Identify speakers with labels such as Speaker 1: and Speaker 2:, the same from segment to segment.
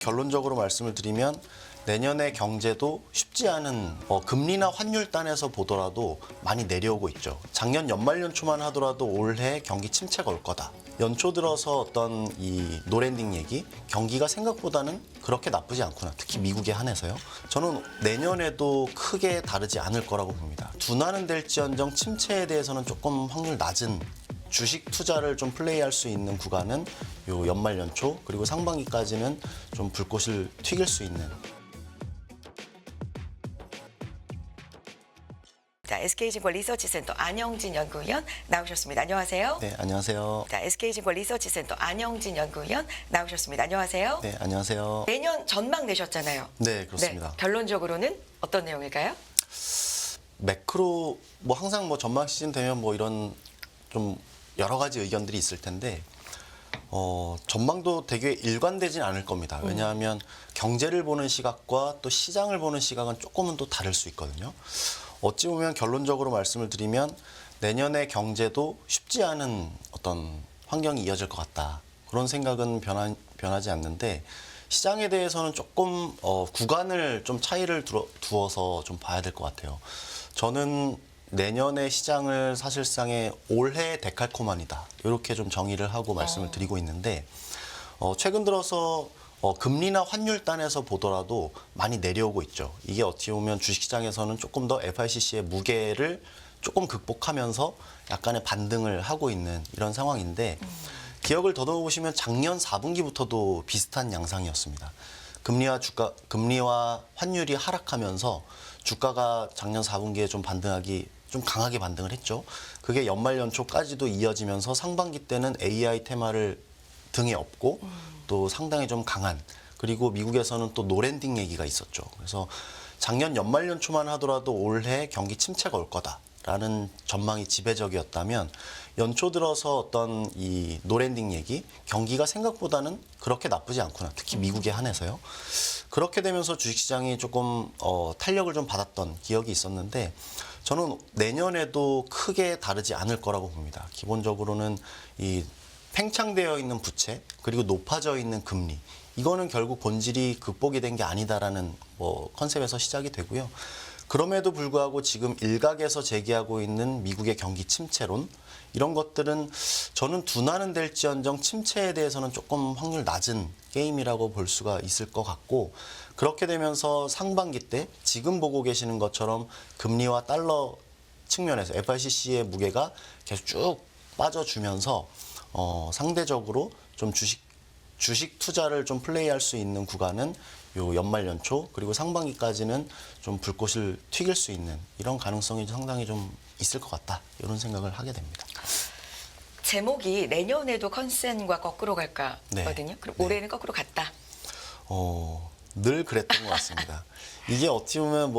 Speaker 1: 결론적으로 말씀을 드리면 내년의 경제도 쉽지 않은 금리나 환율 단에서 보더라도 많이 내려오고 있죠. 작년 연말 연초만 하더라도 올해 경기 침체가 올 거다. 연초 들어서 어떤 이 노랜딩 얘기, 경기가 생각보다는 그렇게 나쁘지 않구나. 특히 미국에 한해서요. 저는 내년에도 크게 다르지 않을 거라고 봅니다. 둔화는 될지언정 침체에 대해서는 조금 확률 낮은 주식 투자를 좀 플레이할 수 있는 구간은 요 연말 연초 그리고 상반기까지는 좀 불꽃을 튀길 수 있는.
Speaker 2: 자, SK증권 리서치센터 안영진 연구위원 나오셨습니다. 안녕하세요.
Speaker 1: 네, 안녕하세요.
Speaker 2: 자, SK증권 리서치센터 안영진 연구위원 나오셨습니다. 안녕하세요.
Speaker 1: 네, 안녕하세요.
Speaker 2: 내년 전망 내셨잖아요.
Speaker 1: 네, 그렇습니다.
Speaker 2: 결론적으로는 어떤 내용일까요?
Speaker 1: 매크로 항상 전망 시즌 되면 이런 좀 여러 가지 의견들이 있을 텐데 전망도 되게 일관되진 않을 겁니다. 왜냐하면 경제를 보는 시각과 또 시장을 보는 시각은 조금은 또 다를 수 있거든요. 어찌 보면 결론적으로 말씀을 드리면 내년의 경제도 쉽지 않은 어떤 환경이 이어질 것 같다. 그런 생각은 변하지 않는데 시장에 대해서는 조금 구간을 좀 차이를 두어서 좀 봐야 될 것 같아요. 저는 내년의 시장을 사실상의 올해 데칼코마니다 이렇게 좀 정의를 하고 말씀을 드리고 있는데 최근 들어서 금리나 환율 단에서 보더라도 많이 내려오고 있죠. 이게 어떻게 보면 주식시장에서는 조금 더 FICC의 무게를 조금 극복하면서 약간의 반등을 하고 있는 이런 상황인데 기억을 더듬어 보시면 작년 4분기부터도 비슷한 양상이었습니다. 금리와 환율이 하락하면서 주가가 작년 4분기에 좀 강하게 반등을 했죠. 그게 연말 연초까지도 이어지면서 상반기 때는 AI 테마를 등에 업고 또 상당히 좀 강한, 그리고 미국에서는 또 노랜딩 얘기가 있었죠. 그래서 작년 연말 연초만 하더라도 올해 경기 침체가 올 거다라는 전망이 지배적이었다면 연초 들어서 어떤 이 노랜딩 얘기, 경기가 생각보다는 그렇게 나쁘지 않구나. 특히 미국에 한해서요. 그렇게 되면서 주식시장이 조금 탄력을 좀 받았던 기억이 있었는데 저는 내년에도 크게 다르지 않을 거라고 봅니다. 기본적으로는 이 팽창되어 있는 부채 그리고 높아져 있는 금리, 이거는 결국 본질이 극복이 된 게 아니다라는 컨셉에서 시작이 되고요. 그럼에도 불구하고 지금 일각에서 제기하고 있는 미국의 경기 침체론, 이런 것들은 저는 둔화는 될지언정 침체에 대해서는 조금 확률 낮은 게임이라고 볼 수가 있을 것 같고, 그렇게 되면서 상반기 때 지금 보고 계시는 것처럼 금리와 달러 측면에서 FICC의 무게가 계속 쭉 빠져주면서 상대적으로 좀 주식 투자를 좀 플레이할 수 있는 구간은 요 연말 연초 그리고 상반기까지는 좀 불꽃을 튀길 수 있는 이런 가능성이 상당히 좀 있을 것 같다, 이런 생각을 하게 됩니다.
Speaker 2: 제목이 내년에도 컨센과 거꾸로 갈까거든요.
Speaker 1: 네.
Speaker 2: 그럼 올해는 거꾸로 갔다.
Speaker 1: 늘 그랬던 것 같습니다. 이게 어찌 보면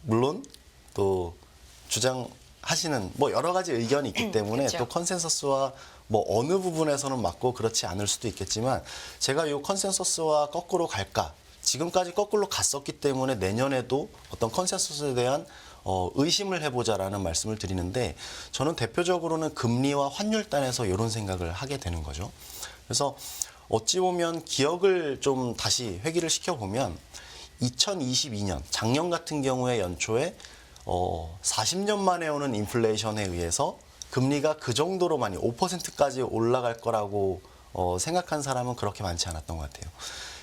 Speaker 1: 물론 또 주장하시는 여러 가지 의견이 있기 때문에
Speaker 2: 그렇죠.
Speaker 1: 또 컨센서스와 어느 부분에서는 맞고 그렇지 않을 수도 있겠지만, 제가 이 컨센서스와 거꾸로 갈까, 지금까지 거꾸로 갔었기 때문에 내년에도 어떤 컨센서스에 대한 의심을 해보자라는 말씀을 드리는데, 저는 대표적으로는 금리와 환율 단에서 이런 생각을 하게 되는 거죠. 그래서 어찌 보면 기억을 좀 다시 회귀를 시켜보면 2022년 작년 같은 경우에 연초에 40년 만에 오는 인플레이션에 의해서 금리가 그 정도로 많이 5%까지 올라갈 거라고 생각한 사람은 그렇게 많지 않았던 것 같아요.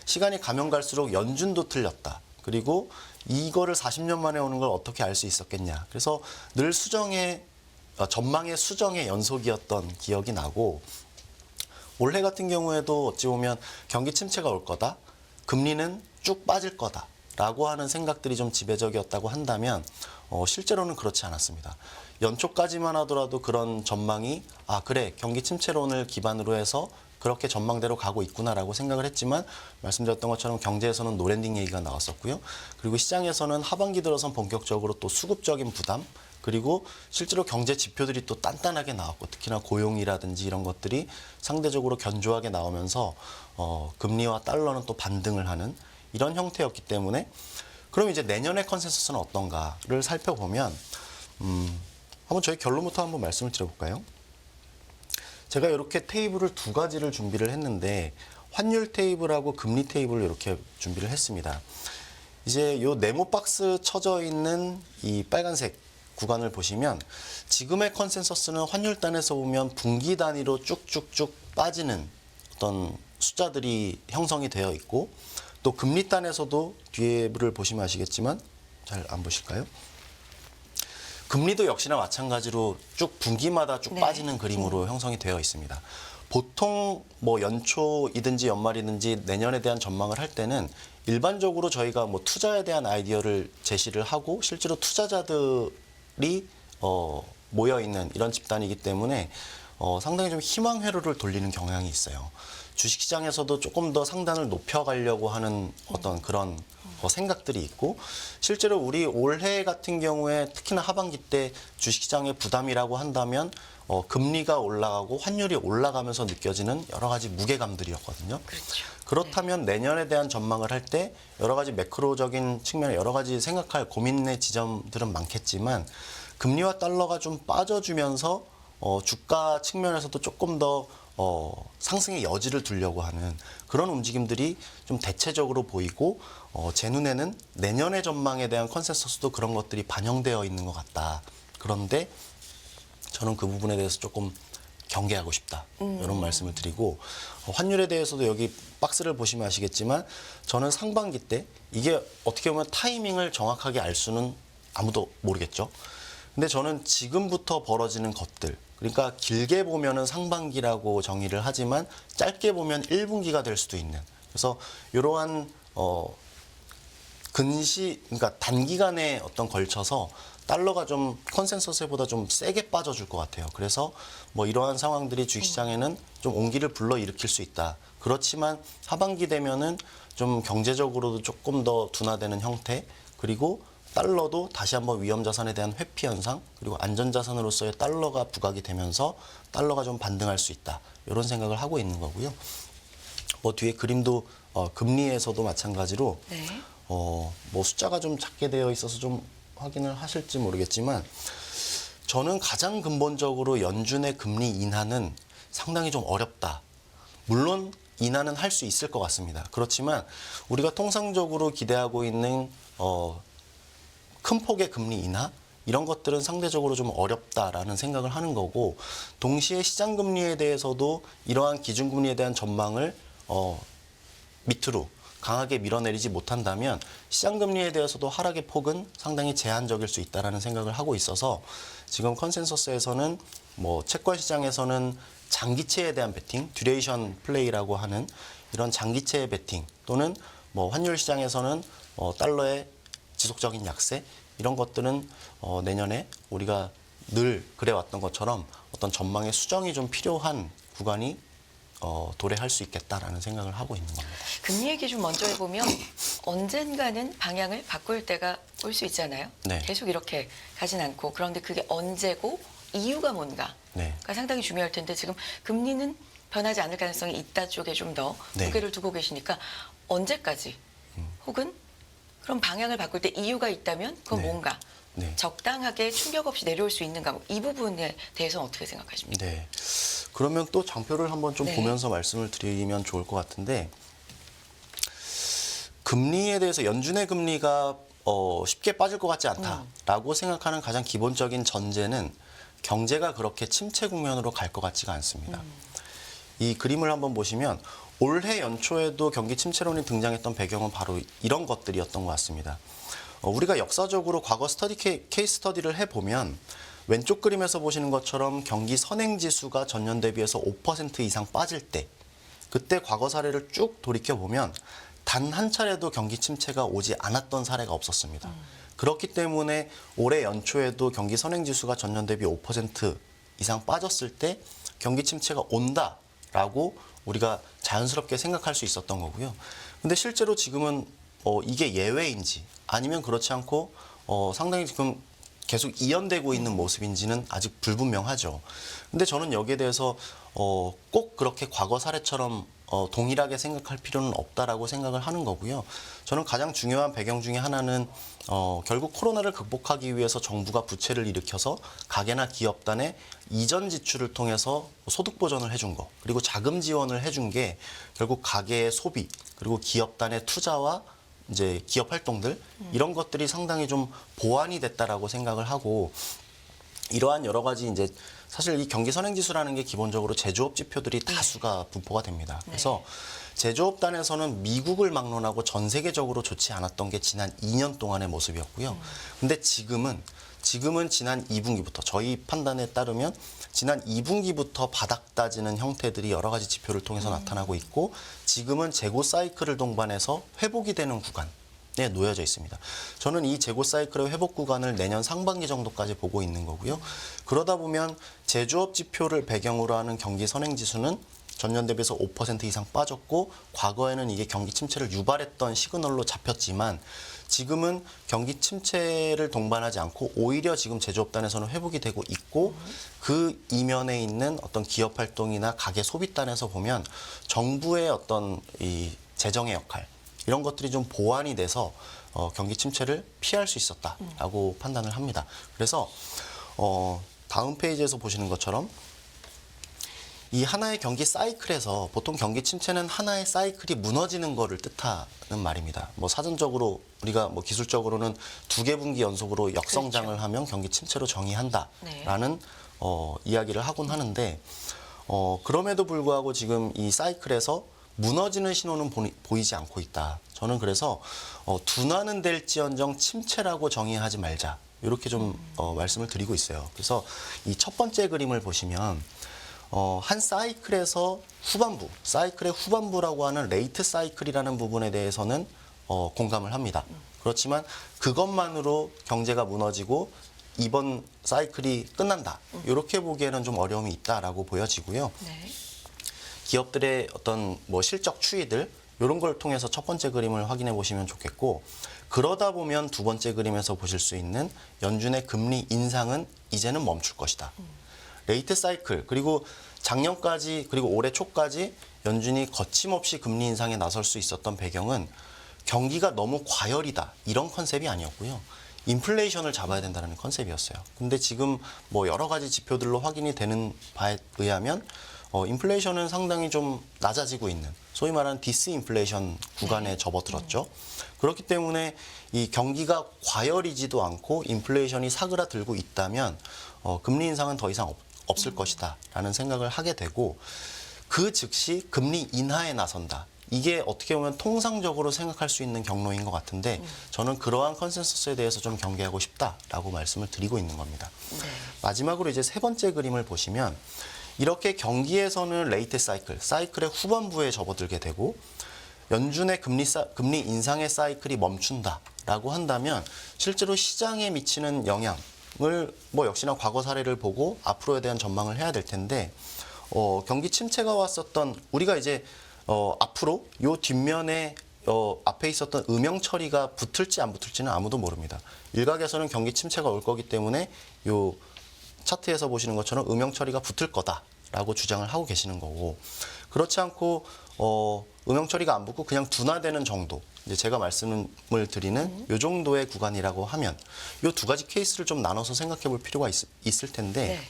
Speaker 1: 시간이 가면 갈수록 연준도 틀렸다. 그리고 이거를 40년 만에 오는 걸 어떻게 알 수 있었겠냐. 그래서 늘 전망의 수정의 연속이었던 기억이 나고, 올해 같은 경우에도 어찌 보면 경기 침체가 올 거다, 금리는 쭉 빠질 거다 라고 하는 생각들이 좀 지배적이었다고 한다면 실제로는 그렇지 않았습니다. 연초까지만 하더라도 그런 전망이 그래, 경기 침체론을 기반으로 해서 그렇게 전망대로 가고 있구나라고 생각을 했지만, 말씀드렸던 것처럼 경제에서는 노랜딩 얘기가 나왔었고요. 그리고 시장에서는 하반기 들어선 본격적으로 또 수급적인 부담, 그리고 실제로 경제 지표들이 또 단단하게 나왔고, 특히나 고용이라든지 이런 것들이 상대적으로 견조하게 나오면서 금리와 달러는 또 반등을 하는 이런 형태였기 때문에, 그럼 이제 내년의 컨센서스는 어떤가를 살펴보면 한번 저희 결론부터 한번 말씀을 드려볼까요? 제가 이렇게 테이블을 두 가지를 준비를 했는데 환율 테이블하고 금리 테이블을 이렇게 준비를 했습니다. 이제 요 네모 박스 쳐져 있는 이 빨간색 구간을 보시면 지금의 컨센서스는 환율단에서 보면 분기 단위로 쭉쭉쭉 빠지는 어떤 숫자들이 형성이 되어 있고, 또 금리단에서도 뒤에를 보시면 아시겠지만, 잘 안 보실까요? 금리도 역시나 마찬가지로 쭉 분기마다 쭉
Speaker 2: 네.
Speaker 1: 빠지는 그림으로 형성이 되어 있습니다. 보통 뭐 연초이든지 연말이든지 내년에 대한 전망을 할 때는 일반적으로 저희가 뭐 투자에 대한 아이디어를 제시를 하고 실제로 투자자들이 모여 있는 이런 집단이기 때문에 상당히 좀 희망 회로를 돌리는 경향이 있어요. 주식시장에서도 조금 더 상단을 높여가려고 하는 어떤 그런 생각들이 있고, 실제로 우리 올해 같은 경우에 특히나 하반기 때 주식시장의 부담이라고 한다면 금리가 올라가고 환율이 올라가면서 느껴지는 여러 가지 무게감들이었거든요.
Speaker 2: 그렇죠.
Speaker 1: 그렇다면 내년에 대한 전망을 할 때 여러 가지 매크로적인 측면에 여러 가지 생각할 고민의 지점들은 많겠지만, 금리와 달러가 좀 빠져주면서 주가 측면에서도 조금 더 상승의 여지를 두려고 하는 그런 움직임들이 좀 대체적으로 보이고, 제 눈에는 내년의 전망에 대한 컨센서스도 그런 것들이 반영되어 있는 것 같다. 그런데 저는 그 부분에 대해서 조금 경계하고 싶다. 이런 말씀을 드리고, 환율에 대해서도 여기 박스를 보시면 아시겠지만 저는 상반기 때 이게 어떻게 보면 타이밍을 정확하게 알 수는 아무도 모르겠죠. 근데 저는 지금부터 벌어지는 것들, 그러니까 길게 보면은 상반기라고 정의를 하지만 짧게 보면 1분기가 될 수도 있는, 그래서 이러한 그러니까 단기간에 어떤 걸쳐서 달러가 좀 컨센서스보다 좀 세게 빠져줄 것 같아요. 그래서 뭐 이러한 상황들이 주식시장에는 좀 온기를 불러일으킬 수 있다. 그렇지만 하반기 되면은 좀 경제적으로도 조금 더 둔화되는 형태, 그리고 달러도 다시 한번 위험자산에 대한 회피 현상, 그리고 안전자산으로서의 달러가 부각이 되면서 달러가 좀 반등할 수 있다. 이런 생각을 하고 있는 거고요. 뭐 뒤에 그림도 금리에서도 마찬가지로
Speaker 2: 네.
Speaker 1: 뭐 숫자가 좀 작게 되어 있어서 좀 확인을 하실지 모르겠지만, 저는 가장 근본적으로 연준의 금리 인하는 상당히 좀 어렵다. 물론 인하는 할 수 있을 것 같습니다. 그렇지만 우리가 통상적으로 기대하고 있는 큰 폭의 금리 인하, 이런 것들은 상대적으로 좀 어렵다라는 생각을 하는 거고, 동시에 시장 금리에 대해서도 이러한 기준금리에 대한 전망을 밑으로 강하게 밀어내리지 못한다면 시장 금리에 대해서도 하락의 폭은 상당히 제한적일 수 있다라는 생각을 하고 있어서, 지금 컨센서스에서는 뭐 채권 시장에서는 장기채에 대한 베팅, 듀레이션 플레이라고 하는 이런 장기채의 베팅, 또는 뭐 환율 시장에서는 달러의 지속적인 약세, 이런 것들은 내년에 우리가 늘 그래왔던 것처럼 어떤 전망의 수정이 좀 필요한 구간이 도래할 수 있겠다라는 생각을 하고 있는 겁니다.
Speaker 2: 금리 얘기 좀 먼저 해보면 언젠가는 방향을 바꿀 때가 올 수 있잖아요.
Speaker 1: 네.
Speaker 2: 계속 이렇게 가진 않고, 그런데 그게 언제고 이유가 뭔가가
Speaker 1: 네.
Speaker 2: 상당히 중요할 텐데, 지금 금리는 변하지 않을 가능성이 있다 쪽에 좀 더
Speaker 1: 네.
Speaker 2: 무게를 두고 계시니까 언제까지, 혹은 그럼 방향을 바꿀 때 이유가 있다면 그건
Speaker 1: 네.
Speaker 2: 뭔가
Speaker 1: 네.
Speaker 2: 적당하게 충격 없이 내려올 수 있는가, 이 부분에 대해서는 어떻게 생각하십니까?
Speaker 1: 네. 그러면 또 장표를 한번 좀
Speaker 2: 네.
Speaker 1: 보면서 말씀을 드리면 좋을 것 같은데, 금리에 대해서 연준의 금리가 쉽게 빠질 것 같지 않다라고 생각하는 가장 기본적인 전제는 경제가 그렇게 침체 국면으로 갈 것 같지가 않습니다. 이 그림을 한번 보시면 올해 연초에도 경기 침체론이 등장했던 배경은 바로 이런 것들이었던 것 같습니다. 우리가 역사적으로 과거 케이스 스터디를 해보면 왼쪽 그림에서 보시는 것처럼 경기 선행지수가 전년 대비해서 5% 이상 빠질 때, 그때 과거 사례를 쭉 돌이켜보면 단 한 차례도 경기 침체가 오지 않았던 사례가 없었습니다. 그렇기 때문에 올해 연초에도 경기 선행지수가 전년 대비 5% 이상 빠졌을 때 경기 침체가 온다라고 우리가 자연스럽게 생각할 수 있었던 거고요. 근데 실제로 지금은 이게 예외인지 아니면 그렇지 않고 상당히 지금 계속 이연되고 있는 모습인지는 아직 불분명하죠. 근데 저는 여기에 대해서 꼭 그렇게 과거 사례처럼 동일하게 생각할 필요는 없다라고 생각을 하는 거고요. 저는 가장 중요한 배경 중에 하나는 결국 코로나를 극복하기 위해서 정부가 부채를 일으켜서 가계나 기업단의 이전 지출을 통해서 소득 보전을 해준 거, 그리고 자금 지원을 해준 게 결국 가계의 소비, 그리고 기업단의 투자와 이제 기업 활동들 이런 것들이 상당히 좀 보완이 됐다라고 생각을 하고, 이러한 여러 가지 이제 사실 이 경기 선행지수라는 게 기본적으로 제조업 지표들이 다수가 분포가 됩니다. 그래서 제조업단에서는 미국을 막론하고 전 세계적으로 좋지 않았던 게 지난 2년 동안의 모습이었고요. 근데 지금은 지난 2분기부터 저희 판단에 따르면 지난 2분기부터 바닥 다지는 형태들이 여러 가지 지표를 통해서 나타나고 있고, 지금은 재고 사이클을 동반해서 회복이 되는 구간에 놓여져 있습니다. 저는 이 재고 사이클의 회복 구간을 내년 상반기 정도까지 보고 있는 거고요. 그러다 보면 제조업 지표를 배경으로 하는 경기 선행지수는 전년 대비해서 5% 이상 빠졌고, 과거에는 이게 경기 침체를 유발했던 시그널로 잡혔지만 지금은 경기 침체를 동반하지 않고 오히려 지금 제조업단에서는 회복이 되고 있고, 그 이면에 있는 어떤 기업 활동이나 가계 소비단에서 보면 정부의 어떤 이 재정의 역할 이런 것들이 좀 보완이 돼서 경기 침체를 피할 수 있었다라고 판단을 합니다. 그래서 다음 페이지에서 보시는 것처럼 이 하나의 경기 사이클에서 보통 경기 침체는 하나의 사이클이 무너지는 거를 뜻하는 말입니다. 뭐 사전적으로 우리가 뭐 기술적으로는 2개 분기 연속으로 역성장을
Speaker 2: 그렇죠.
Speaker 1: 하면 경기 침체로 정의한다라는 이야기를 하곤 하는데, 그럼에도 불구하고 지금 이 사이클에서 무너지는 신호는 보이지 않고 있다. 저는 그래서 둔화는 될지언정 침체라고 정의하지 말자, 이렇게 좀 말씀을 드리고 있어요. 그래서 이 첫 번째 그림을 보시면 한 사이클에서 사이클의 후반부라고 하는 레이트 사이클이라는 부분에 대해서는 공감을 합니다. 그렇지만 그것만으로 경제가 무너지고 이번 사이클이 끝난다, 이렇게 보기에는 좀 어려움이 있다라고 보여지고요.
Speaker 2: 네.
Speaker 1: 기업들의 어떤 뭐 실적 추이들 이런 걸 통해서 첫 번째 그림을 확인해 보시면 좋겠고, 그러다 보면 두 번째 그림에서 보실 수 있는 연준의 금리 인상은 이제는 멈출 것이다. 레이트 사이클, 그리고 작년까지 그리고 올해 초까지 연준이 거침없이 금리 인상에 나설 수 있었던 배경은 경기가 너무 과열이다, 이런 컨셉이 아니었고요. 인플레이션을 잡아야 된다는 컨셉이었어요. 근데 지금 뭐 여러 가지 지표들로 확인이 되는 바에 의하면 인플레이션은 상당히 좀 낮아지고 있는, 소위 말하는 디스인플레이션 구간에 접어들었죠. 그렇기 때문에 이 경기가 과열이지도 않고 인플레이션이 사그라들고 있다면 금리 인상은 더 이상 없을 것이다라는 생각을 하게 되고, 그 즉시 금리 인하에 나선다. 이게 어떻게 보면 통상적으로 생각할 수 있는 경로인 것 같은데, 저는 그러한 컨센서스에 대해서 좀 경계하고 싶다라고 말씀을 드리고 있는 겁니다.
Speaker 2: 네.
Speaker 1: 마지막으로 이제 세 번째 그림을 보시면 이렇게 경기에서는 레이트 사이클의 후반부에 접어들게 되고, 연준의 금리 인상의 사이클이 멈춘다라고 한다면 실제로 시장에 미치는 영향을 뭐 역시나 과거 사례를 보고 앞으로에 대한 전망을 해야 될 텐데, 경기 침체가 왔었던 우리가 이제 앞으로 요 뒷면에 앞에 있었던 음영 처리가 붙을지 안 붙을지는 아무도 모릅니다. 일각에서는 경기 침체가 올 거기 때문에 요 차트에서 보시는 것처럼 음영 처리가 붙을 거다라고 주장을 하고 계시는 거고, 그렇지 않고 음영 처리가 안 붙고 그냥 둔화되는 정도, 이제 제가 말씀을 드리는 요 정도의 구간이라고 하면 요 두 가지 케이스를 좀 나눠서 생각해 볼 필요가 있을 텐데,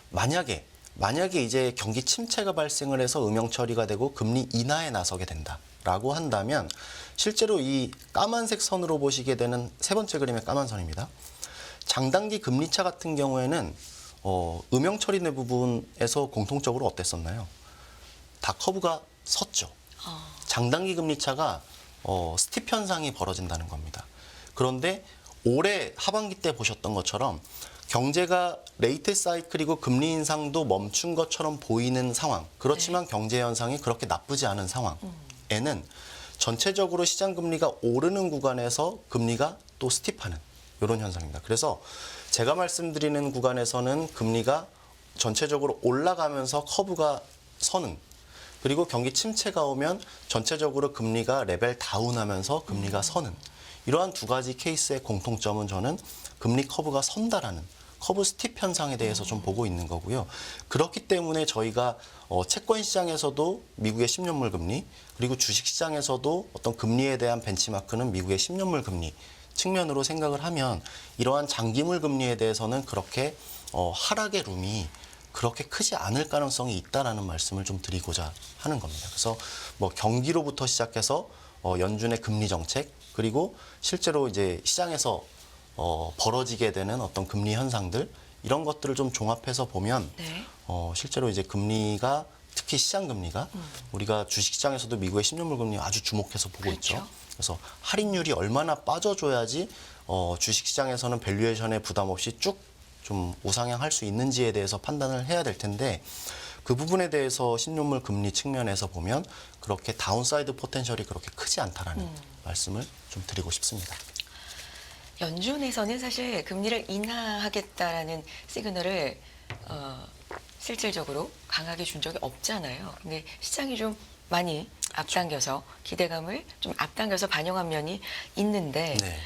Speaker 1: 만약에 이제 경기 침체가 발생을 해서 음영 처리가 되고 금리 인하에 나서게 된다라고 한다면 실제로 이 까만색 선으로 보시게 되는 세 번째 그림의 까만 선입니다. 장단기 금리차 같은 경우에는 음영 처리된 부분에서 공통적으로 어땠었나요? 다 커브가 섰죠. 장단기 금리차가 스팁 현상이 벌어진다는 겁니다. 그런데 올해 하반기 때 보셨던 것처럼 경제가 레이트 사이클이고 금리 인상도 멈춘 것처럼 보이는 상황, 그렇지만 경제 현상이 그렇게 나쁘지 않은 상황에는 전체적으로 시장 금리가 오르는 구간에서 금리가 또 스팁하는 이런 현상입니다. 그래서 제가 말씀드리는 구간에서는 금리가 전체적으로 올라가면서 커브가 서는, 그리고 경기 침체가 오면 전체적으로 금리가 레벨 다운하면서 금리가 서는, 이러한 두 가지 케이스의 공통점은 저는 금리 커브가 선다라는 커브 스팁 현상에 대해서 좀 보고 있는 거고요. 그렇기 때문에 저희가 채권 시장에서도 미국의 10년물 금리, 그리고 주식 시장에서도 어떤 금리에 대한 벤치마크는 미국의 10년물 금리 측면으로 생각을 하면 이러한 장기물 금리에 대해서는 그렇게 하락의 룸이 그렇게 크지 않을 가능성이 있다라는 말씀을 좀 드리고자 하는 겁니다. 그래서 뭐 경기로부터 시작해서 연준의 금리 정책, 그리고 실제로 이제 시장에서 벌어지게 되는 어떤 금리 현상들, 이런 것들을 좀 종합해서 보면
Speaker 2: 네.
Speaker 1: 실제로 이제 금리가, 특히 시장 금리가 우리가 주식시장에서도 미국의 10년물 금리 아주 주목해서 보고
Speaker 2: 그렇죠.
Speaker 1: 있죠. 그래서 할인율이 얼마나 빠져줘야지 주식시장에서는 밸류에이션에 부담 없이 쭉 좀 우상향할 수 있는지에 대해서 판단을 해야 될 텐데, 그 부분에 대해서 신용물 금리 측면에서 보면 그렇게 다운사이드 포텐셜이 그렇게 크지 않다라는 말씀을 좀 드리고 싶습니다.
Speaker 2: 연준에서는 사실 금리를 인하하겠다라는 시그널을 실질적으로 강하게 준 적이 없잖아요. 근데 시장이 좀 많이 앞당겨서 기대감을 좀 앞당겨서 반영한 면이 있는데
Speaker 1: 네.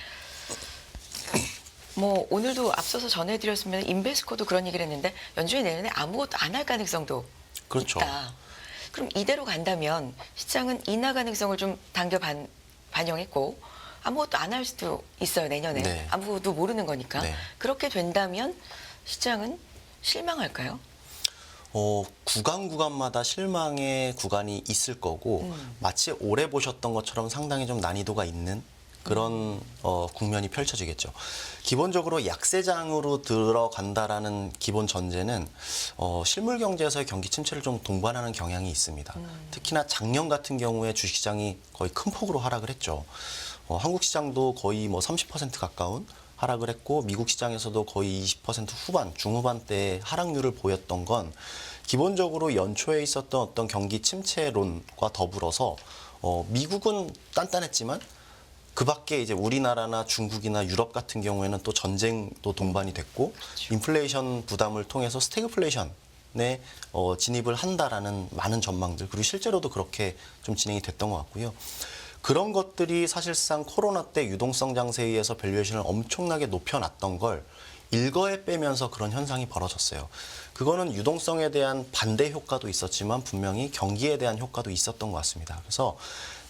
Speaker 2: 뭐 오늘도 앞서서 전해드렸으면 인베스코도 그런 얘기를 했는데 연준이 내년에 아무것도 안 할 가능성도
Speaker 1: 그렇죠.
Speaker 2: 있다. 그럼 이대로 간다면 시장은 인하 가능성을 좀 반영했고 아무것도 안 할 수도 있어요, 내년에.
Speaker 1: 네.
Speaker 2: 아무것도 모르는 거니까.
Speaker 1: 네.
Speaker 2: 그렇게 된다면 시장은 실망할까요?
Speaker 1: 구간마다 실망의 구간이 있을 거고, 마치 올해 보셨던 것처럼 상당히 좀 난이도가 있는 그런 국면이 펼쳐지겠죠. 기본적으로 약세장으로 들어간다라는 기본 전제는 실물 경제에서의 경기 침체를 좀 동반하는 경향이 있습니다. 특히나 작년 같은 경우에 주식시장이 거의 큰 폭으로 하락을 했죠. 한국 시장도 거의 뭐 30% 가까운 하락을 했고, 미국 시장에서도 거의 20% 후반, 중후반대의 하락률을 보였던 건 기본적으로 연초에 있었던 어떤 경기 침체론과 더불어서 미국은 단단했지만 그 밖에 이제 우리나라나 중국이나 유럽 같은 경우에는 또 전쟁도 동반이 됐고, 인플레이션 부담을 통해서 스태그플레이션에 진입을 한다라는 많은 전망들, 그리고 실제로도 그렇게 좀 진행이 됐던 것 같고요. 그런 것들이 사실상 코로나 때 유동성 장세에 의해서 밸류에이션을 엄청나게 높여놨던 걸 일거에 빼면서 그런 현상이 벌어졌어요. 그거는 유동성에 대한 반대 효과도 있었지만 분명히 경기에 대한 효과도 있었던 것 같습니다. 그래서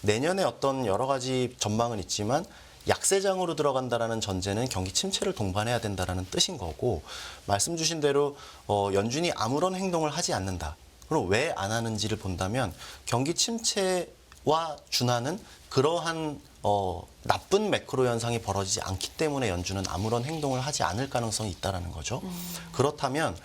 Speaker 1: 내년에 어떤 여러 가지 전망은 있지만 약세장으로 들어간다라는 전제는 경기 침체를 동반해야 된다라는 뜻인 거고, 말씀 주신 대로 연준이 아무런 행동을 하지 않는다. 그럼 왜 안 하는지를 본다면 경기 침체와 준하는 그러한 나쁜 매크로 현상이 벌어지지 않기 때문에 연준은 아무런 행동을 하지 않을 가능성이 있다라는 거죠. 그렇다면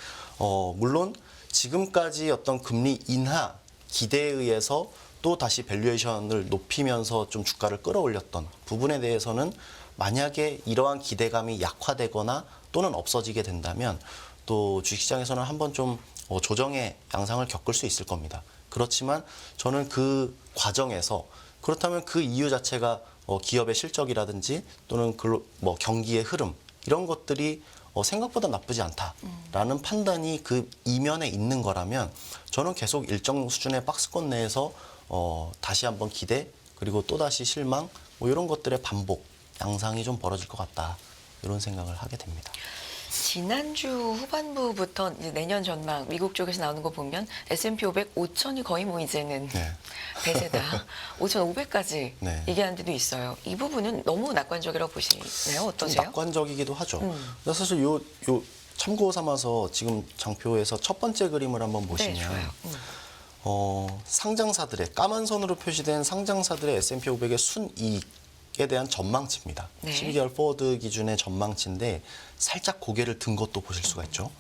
Speaker 1: 물론 지금까지 어떤 금리 인하 기대에 의해서 또 다시 밸류에이션을 높이면서 좀 주가를 끌어올렸던 부분에 대해서는 만약에 이러한 기대감이 약화되거나 또는 없어지게 된다면 또 주식시장에서는 한번 좀 조정의 양상을 겪을 수 있을 겁니다. 그렇지만 저는 그 과정에서, 그렇다면 그 이유 자체가 기업의 실적이라든지 또는 뭐 경기의 흐름, 이런 것들이 생각보다 나쁘지 않다라는 판단이 그 이면에 있는 거라면 저는 계속 일정 수준의 박스권 내에서 다시 한번 기대, 그리고 또다시 실망, 뭐 이런 것들의 반복 양상이 좀 벌어질 것 같다, 이런 생각을 하게 됩니다.
Speaker 2: 지난주 후반부부터 이제 내년 전망 미국 쪽에서 나오는 거 보면 S&P 500 5천이 거의 뭐 이제는
Speaker 1: 네.
Speaker 2: 대세다. 5,500까지
Speaker 1: 네.
Speaker 2: 얘기하는 데도 있어요. 이 부분은 너무 낙관적이라고 보시나요?
Speaker 1: 좀
Speaker 2: 어떠세요?
Speaker 1: 낙관적이기도 하죠. 근데 사실 요 참고 삼아서 지금 장표에서 첫 번째 그림을 한번 보시면
Speaker 2: 네, 좋아요.
Speaker 1: 상장사들의 까만 선으로 표시된 상장사들의 S&P 500의 순이익에 대한 전망치입니다.
Speaker 2: 네.
Speaker 1: 12개월 포워드 기준의 전망치인데 살짝 고개를 든 것도 보실 수가 있죠.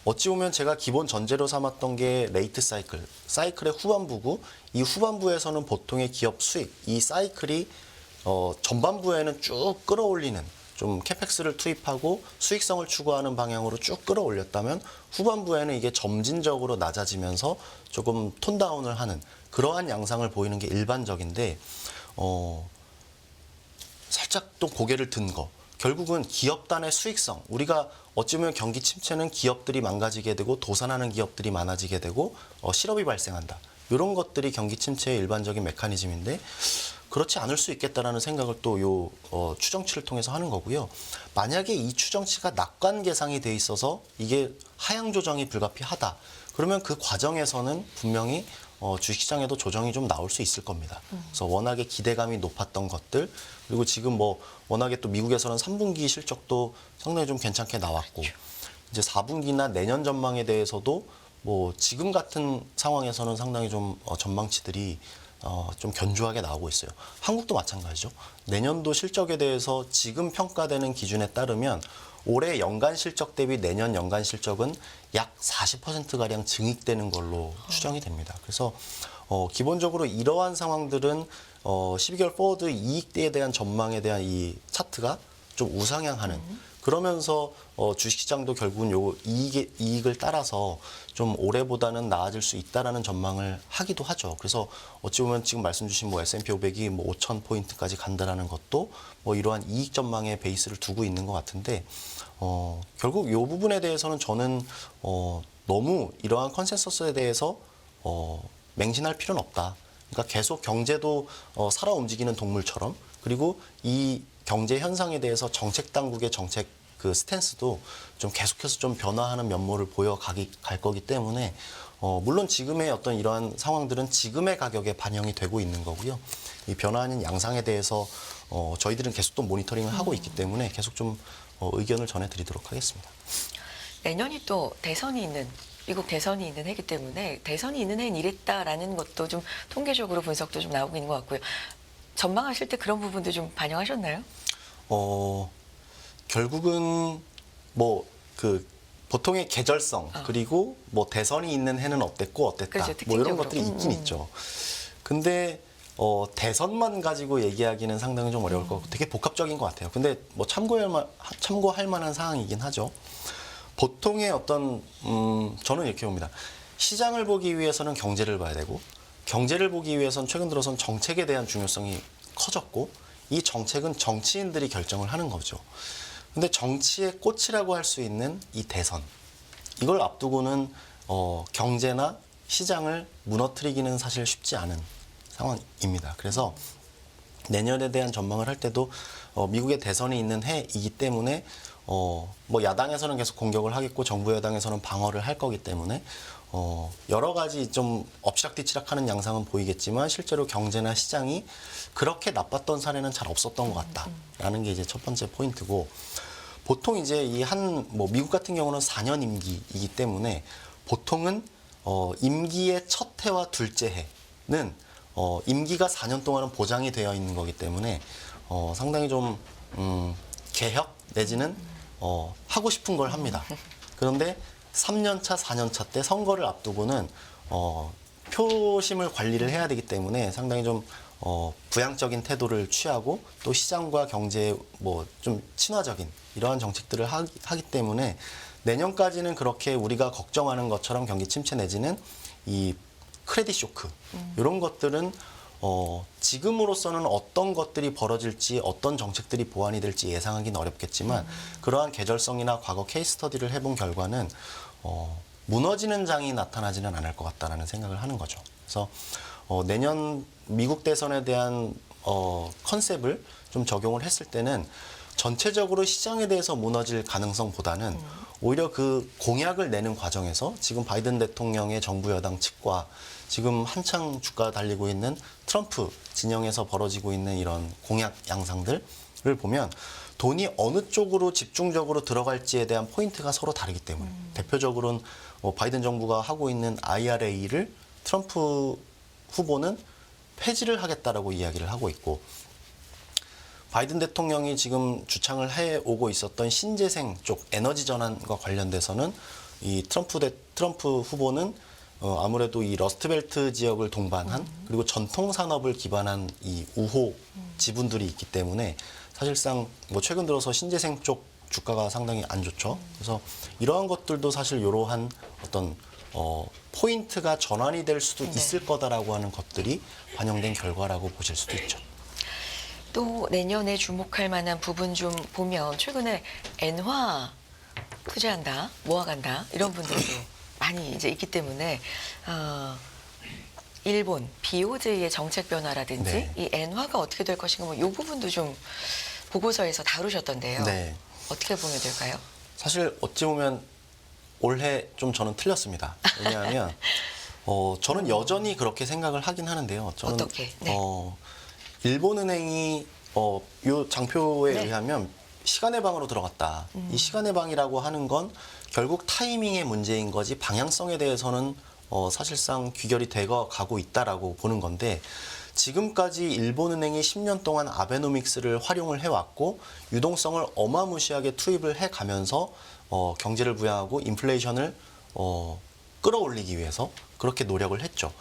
Speaker 1: 어찌 보면 제가 기본 전제로 삼았던 게 레이트 사이클의 후반부고, 이 후반부에서는 보통의 기업 수익, 이 사이클이 전반부에는 쭉 끌어올리는, 좀 캐펙스를 투입하고 수익성을 추구하는 방향으로 쭉 끌어올렸다면 후반부에는 이게 점진적으로 낮아지면서 조금 톤다운을 하는 그러한 양상을 보이는 게 일반적인데, 살짝 또 고개를 든 거, 결국은 기업단의 수익성, 우리가 어찌 보면 경기 침체는 기업들이 망가지게 되고 도산하는 기업들이 많아지게 되고 실업이 발생한다, 이런 것들이 경기 침체의 일반적인 메커니즘인데, 그렇지 않을 수 있겠다라는 생각을 또 요 추정치를 통해서 하는 거고요. 만약에 이 추정치가 낙관 계상이 돼 있어서 이게 하향 조정이 불가피하다. 그러면 그 과정에서는 분명히 주식시장에도 조정이 좀 나올 수 있을 겁니다. 그래서 워낙에 기대감이 높았던 것들, 그리고 지금 뭐 워낙에 또 미국에서는 3분기 실적도 상당히 좀 괜찮게 나왔고, 이제 4분기나 내년 전망에 대해서도 뭐 지금 같은 상황에서는 상당히 좀 전망치들이 좀 견조하게 나오고 있어요. 한국도 마찬가지죠. 내년도 실적에 대해서 지금 평가되는 기준에 따르면 올해 연간 실적 대비 내년 연간 실적은 약 40%가량 증액되는 걸로 추정이 됩니다. 그래서 기본적으로 이러한 상황들은 12개월 포워드 이익에 대한 전망에 대한 이 차트가 좀 우상향하는, 그러면서 주식시장도 결국은 요 이익을 따라서 좀 올해보다는 나아질 수 있다라는 전망을 하기도 하죠. 그래서 어찌 보면 지금 말씀 주신 뭐 S&P 500이 뭐 5,000포인트까지 간다라는 것도 뭐 이러한 이익 전망에 베이스를 두고 있는 것 같은데, 결국 요 부분에 대해서는 저는 너무 이러한 컨센서스에 대해서 맹신할 필요는 없다. 그러니까 계속 경제도 살아 움직이는 동물처럼, 그리고 이 경제 현상에 대해서 정책 당국의 정책 그 스탠스도 좀 계속해서 좀 변화하는 면모를 갈 거기 때문에 물론 지금의 어떤 이러한 상황들은 지금의 가격에 반영이 되고 있는 거고요. 이 변화하는 양상에 대해서 저희들은 계속 또 모니터링을 하고 있기 때문에 계속 좀 의견을 전해드리도록 하겠습니다.
Speaker 2: 내년이 또 대선이 있는 미국 대선이 있는 해기 때문에 대선이 있는 해는 이랬다라는 것도 좀 통계적으로 분석도 좀 나오고 있는 것 같고요. 전망하실 때 그런 부분도 좀 반영하셨나요?
Speaker 1: 결국은 뭐 그 보통의 계절성, 그리고 뭐 대선이 있는 해는 어땠고 어땠다,
Speaker 2: 그렇죠,
Speaker 1: 뭐 이런
Speaker 2: 특징적으로.
Speaker 1: 것들이 있긴 있죠. 근데 대선만 가지고 얘기하기는 상당히 좀 어려울 것 같고 되게 복합적인 것 같아요. 근데 뭐 참고할 만한 사항이긴 하죠. 보통의 어떤 저는 이렇게 봅니다. 시장을 보기 위해서는 경제를 봐야 되고, 경제를 보기 위해서는 최근 들어선 정책에 대한 중요성이 커졌고, 이 정책은 정치인들이 결정을 하는 거죠. 근데 정치의 꽃이라고 할 수 있는 이 대선, 이걸 앞두고는 경제나 시장을 무너뜨리기는 사실 쉽지 않은 상황입니다. 그래서 내년에 대한 전망을 할 때도 미국의 대선이 있는 해이기 때문에 뭐 야당에서는 계속 공격을 하겠고 정부 여당에서는 방어를 할 거기 때문에 여러 가지 좀 엎치락뒤치락하는 양상은 보이겠지만 실제로 경제나 시장이 그렇게 나빴던 사례는 잘 없었던 것 같다라는 게 이제 첫 번째 포인트고, 보통 이제 뭐 미국 같은 경우는 4년 임기이기 때문에 보통은 임기의 첫 해와 둘째 해는 임기가 4년 동안은 보장이 되어 있는 거기 때문에 상당히 좀 개혁 내지는 하고 싶은 걸 합니다. 그런데 3년 차, 4년 차 때 선거를 앞두고는 표심을 관리를 해야 되기 때문에 상당히 좀 부양적인 태도를 취하고 또 시장과 경제에 뭐 좀 친화적인 이러한 정책들을 하기 때문에 내년까지는 그렇게 우리가 걱정하는 것처럼 경기 침체 내지는 이 크레딧 쇼크 이런 것들은 지금으로서는 어떤 것들이 벌어질지 어떤 정책들이 보완이 될지 예상하기는 어렵겠지만 그러한 계절성이나 과거 케이스 스터디를 해본 결과는 무너지는 장이 나타나지는 않을 것 같다라는 생각을 하는 거죠. 그래서 내년 미국 대선에 대한 컨셉을 좀 적용을 했을 때는 전체적으로 시장에 대해서 무너질 가능성보다는 오히려 그 공약을 내는 과정에서 지금 바이든 대통령의 정부 여당 측과 지금 한창 주가 달리고 있는 트럼프 진영에서 벌어지고 있는 이런 공약 양상들을 보면 돈이 어느 쪽으로 집중적으로 들어갈지에 대한 포인트가 서로 다르기 때문에 대표적으로는 바이든 정부가 하고 있는 IRA를 트럼프 후보는 폐지를 하겠다라고 이야기를 하고 있고, 바이든 대통령이 지금 주창을 해오고 있었던 신재생 쪽 에너지 전환과 관련돼서는 이 트럼프 후보는 아무래도 이 러스트벨트 지역을 동반한 그리고 전통 산업을 기반한 이 우호 지분들이 있기 때문에 사실상 뭐 최근 들어서 신재생 쪽 주가가 상당히 안 좋죠. 그래서 이러한 것들도 사실 이러한 어떤 포인트가 전환이 될 수도 있을 거다라고 하는 것들이 반영된 결과라고 보실 수도 있죠.
Speaker 2: 또 내년에 주목할 만한 부분 좀 보면 최근에 엔화 투자한다, 모아간다 이런 분들도 많이 이제 있기 때문에 일본 BOJ의 정책 변화라든지
Speaker 1: 네.
Speaker 2: 이 엔화가 어떻게 될 것인가 뭐 이 부분도 좀 보고서에서 다루셨던데요.
Speaker 1: 네.
Speaker 2: 어떻게 보면 될까요?
Speaker 1: 사실 어찌 보면 올해 좀 저는 틀렸습니다. 왜냐하면 저는 여전히 그렇게 생각을 하긴 하는데요. 저는
Speaker 2: 어떻게? 네.
Speaker 1: 일본은행이 요 장표에
Speaker 2: 네.
Speaker 1: 의하면 시간의 방으로 들어갔다. 이 시간의 방이라고 하는 건 결국 타이밍의 문제인 거지 방향성에 대해서는 사실상 귀결이 되어 가고 있다라고 보는 건데 지금까지 일본은행이 10년 동안 아베노믹스를 활용을 해왔고 유동성을 어마무시하게 투입을 해가면서 경제를 부양하고 인플레이션을 끌어올리기 위해서 그렇게 노력을 했죠.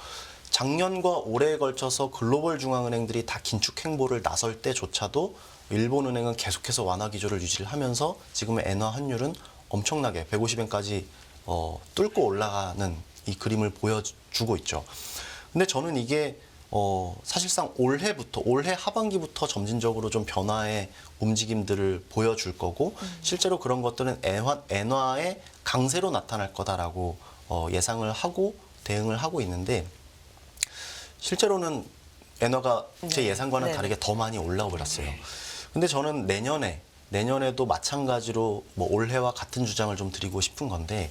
Speaker 1: 작년과 올해에 걸쳐서 글로벌 중앙은행들이 다 긴축 행보를 나설 때조차도 일본은행은 계속해서 완화 기조를 유지를 하면서 지금의 엔화 환율은 엄청나게 150엔까지 뚫고 올라가는 이 그림을 보여주고 있죠. 근데 저는 이게 사실상 올해 하반기부터 점진적으로 좀 변화의 움직임들을 보여줄 거고 실제로 그런 것들은 엔화의 강세로 나타날 거다라고 예상을 하고 대응을 하고 있는데 실제로는 엔화가 제
Speaker 2: 네.
Speaker 1: 예상과는
Speaker 2: 네.
Speaker 1: 다르게 더 많이 올라오 버렸어요. 근데 저는 내년에도 마찬가지로 뭐 올해와 같은 주장을 좀 드리고 싶은 건데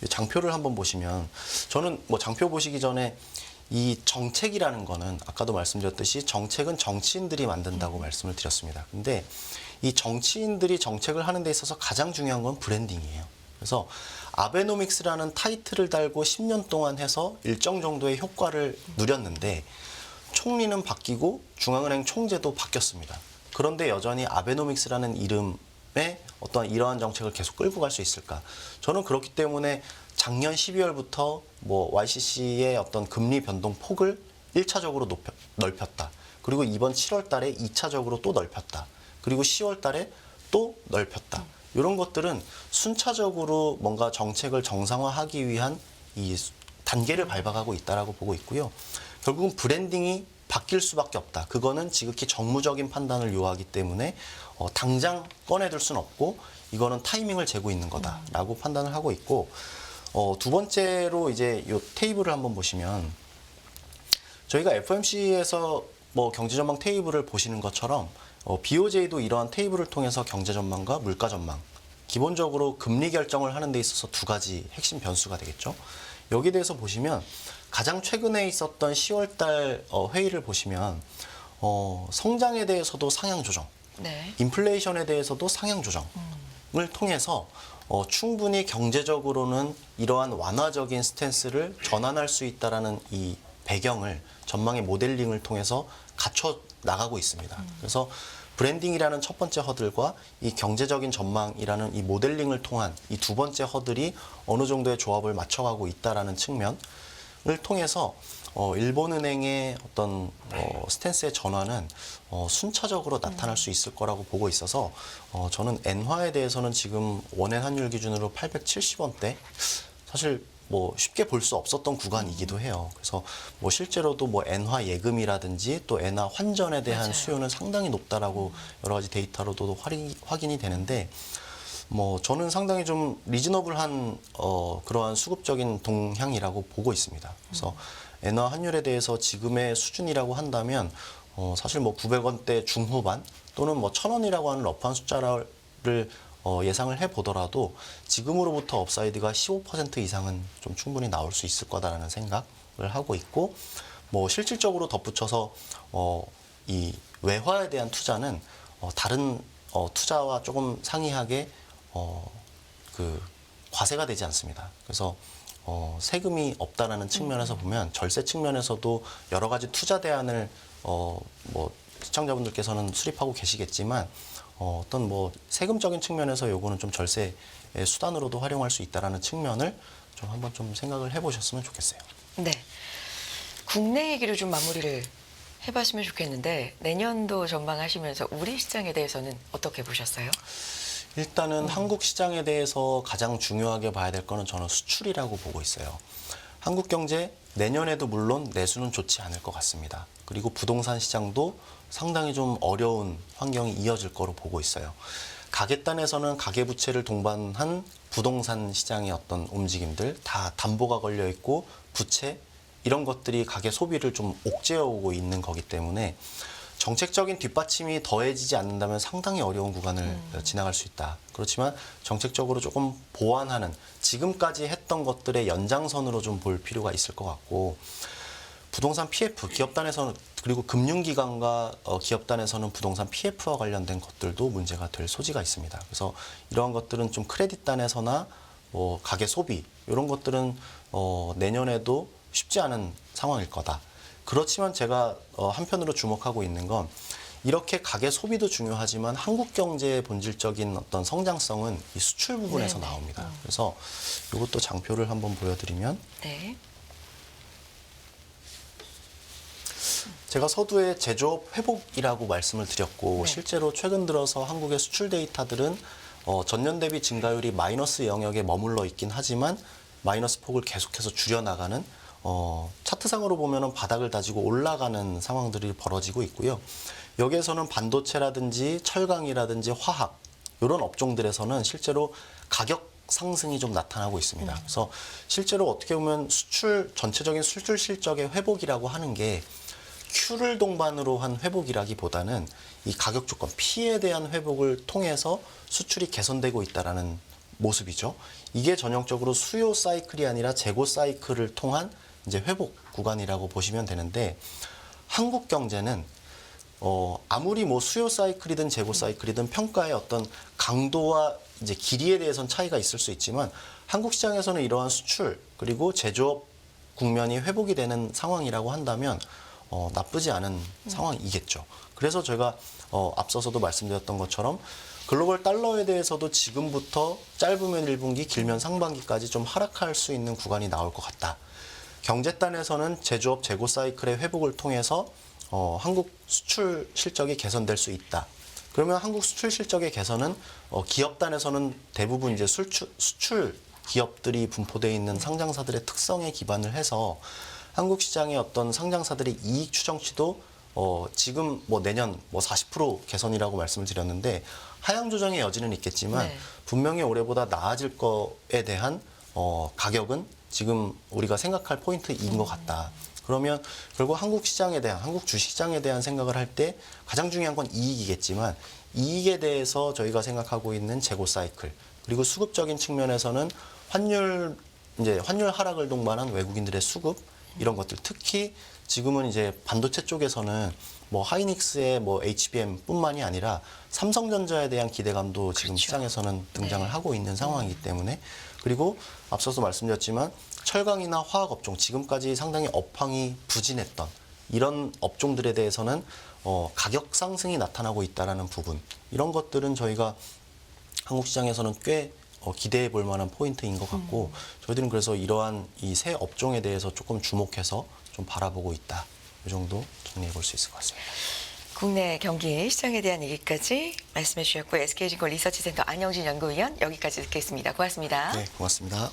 Speaker 1: 이 장표를 한번 보시면 저는 뭐 장표 보시기 전에 이 정책이라는 거는 아까도 말씀드렸듯이 정책은 정치인들이 만든다고 말씀을 드렸습니다. 근데 이 정치인들이 정책을 하는 데 있어서 가장 중요한 건 브랜딩이에요. 그래서 아베노믹스라는 타이틀을 달고 10년 동안 해서 일정 정도의 효과를 누렸는데 총리는 바뀌고 중앙은행 총재도 바뀌었습니다. 그런데 여전히 아베노믹스라는 이름에 어떠한 이러한 정책을 계속 끌고 갈 수 있을까? 저는 그렇기 때문에 작년 12월부터 뭐 YCC의 어떤 금리 변동 폭을 1차적으로 넓혔다. 그리고 이번 7월 달에 2차적으로 또 넓혔다. 그리고 10월 달에 또 넓혔다. 이런 것들은 순차적으로 뭔가 정책을 정상화하기 위한 이 단계를 밟아가고 있다라고 보고 있고요. 결국은 브랜딩이 바뀔 수밖에 없다. 그거는 지극히 정무적인 판단을 요하기 때문에 당장 꺼내들 수는 없고 이거는 타이밍을 재고 있는 거다라고 판단을 하고 있고 두 번째로 이제 이 테이블을 한번 보시면 저희가 FOMC에서 뭐 경제 전망 테이블을 보시는 것처럼 BOJ도 이러한 테이블을 통해서 경제 전망과 물가 전망 기본적으로 금리 결정을 하는 데 있어서 두 가지 핵심 변수가 되겠죠. 여기에 대해서 보시면 가장 최근에 있었던 10월 달 회의를 보시면 성장에 대해서도 상향 조정,
Speaker 2: 네.
Speaker 1: 인플레이션에 대해서도 상향 조정을 통해서 충분히 경제적으로는 이러한 완화적인 스탠스를 전환할 수 있다라는 이 배경을 전망의 모델링을 통해서 갖춰 나가고 있습니다. 그래서 브랜딩이라는 첫 번째 허들과 이 경제적인 전망이라는 이 모델링을 통한 이 두 번째 허들이 어느 정도의 조합을 맞춰가고 있다라는 측면을 통해서 일본은행의 어떤 스탠스의 전환은 순차적으로 나타날 수 있을 거라고 보고 있어서 저는 엔화에 대해서는 지금 원엔 환율 기준으로 870원대 사실 뭐 쉽게 볼 수 없었던 구간이기도 해요. 그래서 뭐 실제로도 뭐 엔화 예금이라든지 또 엔화 환전에 대한
Speaker 2: 맞아요.
Speaker 1: 수요는 상당히 높다라고 여러 가지 데이터로도 확인이 되는데 뭐 저는 상당히 좀 리즈너블한 그러한 수급적인 동향이라고 보고 있습니다. 그래서 엔화 환율에 대해서 지금의 수준이라고 한다면 사실 뭐 900원대 중후반 또는 뭐 1000원이라고 하는 러프한 숫자를 예상을 해보더라도 지금으로부터 업사이드가 15% 이상은 좀 충분히 나올 수 있을 거다라는 생각을 하고 있고 뭐 실질적으로 덧붙여서 이 외화에 대한 투자는 다른 투자와 조금 상이하게 그 과세가 되지 않습니다. 그래서 세금이 없다라는 측면에서 보면 절세 측면에서도 여러 가지 투자 대안을 뭐 시청자분들께서는 수립하고 계시겠지만 어떤 뭐 세금적인 측면에서 요거는 좀 절세의 수단으로도 활용할 수 있다라는 측면을 좀 한번 좀 생각을 해보셨으면 좋겠어요.
Speaker 2: 네. 국내 얘기를 좀 마무리를 해봤으면 좋겠는데 내년도 전망하시면서 우리 시장에 대해서는 어떻게 보셨어요?
Speaker 1: 일단은 한국 시장에 대해서 가장 중요하게 봐야 될 거는 저는 수출이라고 보고 있어요. 한국 경제 내년에도 물론 내수는 좋지 않을 것 같습니다. 그리고 부동산 시장도 상당히 좀 어려운 환경이 이어질 거로 보고 있어요. 가계단에서는 가계부채를 동반한 부동산 시장의 어떤 움직임들 다 담보가 걸려 있고 부채 이런 것들이 가계 소비를 좀 옥죄어오고 있는 거기 때문에 정책적인 뒷받침이 더해지지 않는다면 상당히 어려운 구간을 지나갈 수 있다. 그렇지만 정책적으로 조금 보완하는 지금까지 했던 것들의 연장선으로 좀 볼 필요가 있을 것 같고 부동산 PF, 기업단에서는 그리고 금융기관과 기업단에서는 부동산 PF와 관련된 것들도 문제가 될 소지가 있습니다. 그래서 이러한 것들은 좀 크레딧단에서나 가계 소비 이런 것들은 내년에도 쉽지 않은 상황일 거다. 그렇지만 제가 한편으로 주목하고 있는 건 이렇게 가계 소비도 중요하지만 한국 경제의 본질적인 어떤 성장성은 이 수출 부분에서
Speaker 2: 네네.
Speaker 1: 나옵니다. 그래서 이것도 장표를 한번 보여드리면
Speaker 2: 네.
Speaker 1: 제가 서두에 제조업 회복이라고 말씀을 드렸고
Speaker 2: 네.
Speaker 1: 실제로 최근 들어서 한국의 수출 데이터들은 전년 대비 증가율이 마이너스 영역에 머물러 있긴 하지만 마이너스 폭을 계속해서 줄여나가는 차트상으로 보면은 바닥을 다지고 올라가는 상황들이 벌어지고 있고요. 여기에서는 반도체라든지 철강이라든지 화학 이런 업종들에서는 실제로 가격 상승이 좀 나타나고 있습니다. 그래서 실제로 어떻게 보면 전체적인 수출 실적의 회복이라고 하는 게 Q를 동반으로 한 회복이라기보다는 이 가격 조건 P에 대한 회복을 통해서 수출이 개선되고 있다라는 모습이죠. 이게 전형적으로 수요 사이클이 아니라 재고 사이클을 통한 이제 회복 구간이라고 보시면 되는데 한국 경제는 아무리 뭐 수요 사이클이든 재고 사이클이든 평가의 어떤 강도와 이제 길이에 대해서는 차이가 있을 수 있지만 한국 시장에서는 이러한 수출 그리고 제조업 국면이 회복이 되는 상황이라고 한다면 나쁘지 않은 상황이겠죠. 그래서 제가 앞서서도 말씀드렸던 것처럼 글로벌 달러에 대해서도 지금부터 짧으면 1분기, 길면 상반기까지 좀 하락할 수 있는 구간이 나올 것 같다. 경제단에서는 제조업 재고 사이클의 회복을 통해서 한국 수출 실적이 개선될 수 있다. 그러면 한국 수출 실적의 개선은 기업단에서는 대부분 이제 수출 기업들이 분포되어 있는 상장사들의 특성에 기반을 해서 한국 시장의 어떤 상장사들의 이익 추정치도 지금 뭐 내년 뭐 40% 개선이라고 말씀을 드렸는데 하향 조정의 여지는 있겠지만
Speaker 2: 네.
Speaker 1: 분명히 올해보다 나아질 거에 대한 가격은 지금 우리가 생각할 포인트인 것 같다. 그러면 결국 한국 시장에 대한 한국 주식시장에 대한 생각을 할 때 가장 중요한 건 이익이겠지만 이익에 대해서 저희가 생각하고 있는 재고 사이클 그리고 수급적인 측면에서는 환율 하락을 동반한 외국인들의 수급 이런 것들 특히 지금은 이제 반도체 쪽에서는 뭐 하이닉스의 뭐 HBM뿐만이 아니라 삼성전자에 대한 기대감도 지금
Speaker 2: 그렇죠.
Speaker 1: 시장에서는 등장을
Speaker 2: 네.
Speaker 1: 하고 있는 상황이기 때문에 그리고 앞서서 말씀드렸지만 철강이나 화학 업종 지금까지 상당히 업황이 부진했던 이런 업종들에 대해서는 가격 상승이 나타나고 있다라는 부분 이런 것들은 저희가 한국 시장에서는 꽤 기대해 볼 만한 포인트인 것 같고 저희들은 그래서 이러한 이 새 업종에 대해서 조금 주목해서 좀 바라보고 있다. 이 정도 정리해 볼 수 있을 것 같습니다.
Speaker 2: 국내 경기 시장에 대한 얘기까지 말씀해 주셨고 SK증권 리서치센터 안영진 연구위원 여기까지 듣겠습니다. 고맙습니다.
Speaker 1: 네, 고맙습니다.